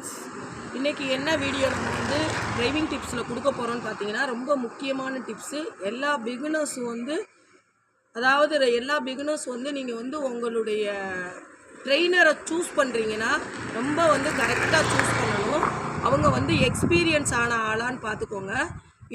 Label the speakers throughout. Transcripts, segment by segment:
Speaker 1: Friends, இன்றைக்கி என்ன video நம்ம வந்து டிரைவிங் டிப்ஸில் கொடுக்க போகிறோன்னு பார்த்தீங்கன்னா, ரொம்ப முக்கியமான டிப்ஸு. எல்லா பிகினர்ஸும் வந்து நீங்கள் வந்து உங்களுடைய ட்ரெயினரை சூஸ் பண்ணுறீங்கன்னா ரொம்ப வந்து கரெக்டாக சூஸ் பண்ணணும். அவங்க வந்து எக்ஸ்பீரியன்ஸ் ஆன ஆளான்னு பார்த்துக்கோங்க.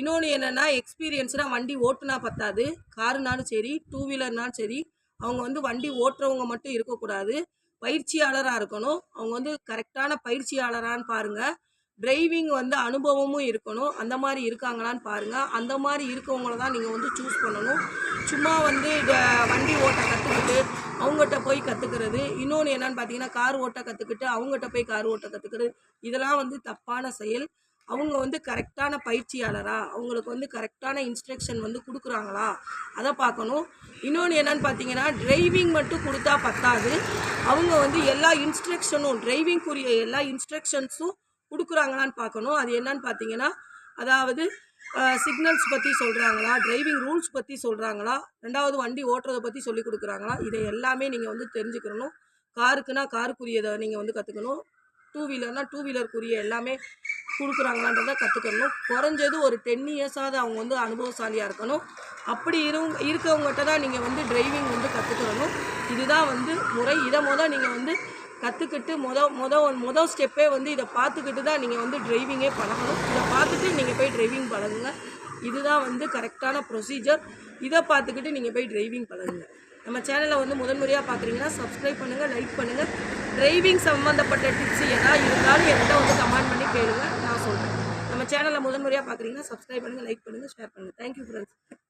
Speaker 1: இன்னொன்று என்னென்னா, எக்ஸ்பீரியன்ஸ்னால் வண்டி ஓட்டுனா பத்தாது. காருனாலும் சரி, டூ வீலர்னாலும் சரி, அவங்க வந்து வண்டி ஓட்டுறவங்க மட்டும் இருக்கக்கூடாது, பயிற்சியாளராக இருக்கணும். அவங்க வந்து கரெக்டான பயிற்சியாளரான்னு பாருங்கள். டிரைவிங் வந்து அனுபவமும் இருக்கணும். அந்த மாதிரி இருக்காங்களான்னு பாருங்கள். அந்த மாதிரி இருக்கவங்கள தான் நீங்கள் வந்து சூஸ் பண்ணணும். சும்மா வந்து வண்டி ஓட்ட கற்றுக்கிட்டு அவங்ககிட்ட போய் கற்றுக்கிறது. இன்னொன்று என்னென்னு பார்த்தீங்கன்னா, கார் ஓட்ட கற்றுக்கிட்டு அவங்ககிட்ட போய் கார் ஓட்ட கற்றுக்கிறது. இதெல்லாம் வந்து தப்பான செயல். அவங்க வந்து கரெக்டான பயிற்சியாளரா, அவங்களுக்கு வந்து கரெக்டான இன்ஸ்ட்ரக்ஷன் வந்து கொடுக்குறாங்களா, அதை பார்க்கணும். இன்னொன்று என்னென்னு பார்த்தீங்கன்னா, டிரைவிங் மட்டும் கொடுத்தா பத்தாது. அவங்க வந்து எல்லா இன்ஸ்ட்ரக்ஷனும், டிரைவிங்குரிய எல்லா இன்ஸ்ட்ரக்ஷன்ஸும் கொடுக்குறாங்களான்னு பார்க்கணும். அது என்னன்னு பார்த்தீங்கன்னா, அதாவது சிக்னல்ஸ் பற்றி சொல்கிறாங்களா, டிரைவிங் ரூல்ஸ் பற்றி சொல்கிறாங்களா, ரெண்டாவது வண்டி ஓட்டுறதை பற்றி சொல்லி கொடுக்குறாங்களா, இதை எல்லாமே நீங்கள் வந்து தெரிஞ்சுக்கணும். காருக்குன்னா காருக்குரியதை நீங்கள் வந்து கற்றுக்கணும். டூ வீலர்னால் டூ வீலருக்குரிய எல்லாமே கொடுக்குறாங்களான்றதை கற்றுக்கணும். குறைஞ்சது ஒரு 10 இயர்ஸாவது அவங்க வந்து அனுபவசாலியாக இருக்கணும். அப்படி இருக்கவங்ககிட்ட தான் நீங்கள் வந்து டிரைவிங் வந்து கற்றுக்கணும். இதுதான் வந்து முறை. இதை நீங்கள் வந்து கற்றுக்கிட்டு மொதல் ஸ்டெப்பே வந்து இதை பார்த்துக்கிட்டு தான் நீங்கள் வந்து டிரைவிங்கே பழகணும். இதை பார்த்துட்டு நீங்கள் போய் டிரைவிங் பழகுங்க. இதுதான் வந்து கரெக்டான ப்ரொசீஜர். இதை பார்த்துக்கிட்டு நீங்கள் போய் டிரைவிங் பழகுங்க. நம்ம சேனலை வந்து முதன்முறையாக பார்க்குறீங்கன்னா சப்ஸ்கிரைப் பண்ணுங்கள், லைக் பண்ணுங்கள். டிரைவிங் சம்மந்தப்பட்ட டிப்ஸ் எதாவது இருந்தாலும் என்கிட்ட வந்து கமெண்ட் பண்ணி கேளுங்க, நான் சொல்கிறேன். நம்ம சேனலை முதன்முறையாக பார்க்குறீங்கன்னா சப்ஸ்கிரைப் பண்ணுங்கள், லைக் பண்ணுங்கள், ஷேர் பண்ணுங்கள். Thank you friends.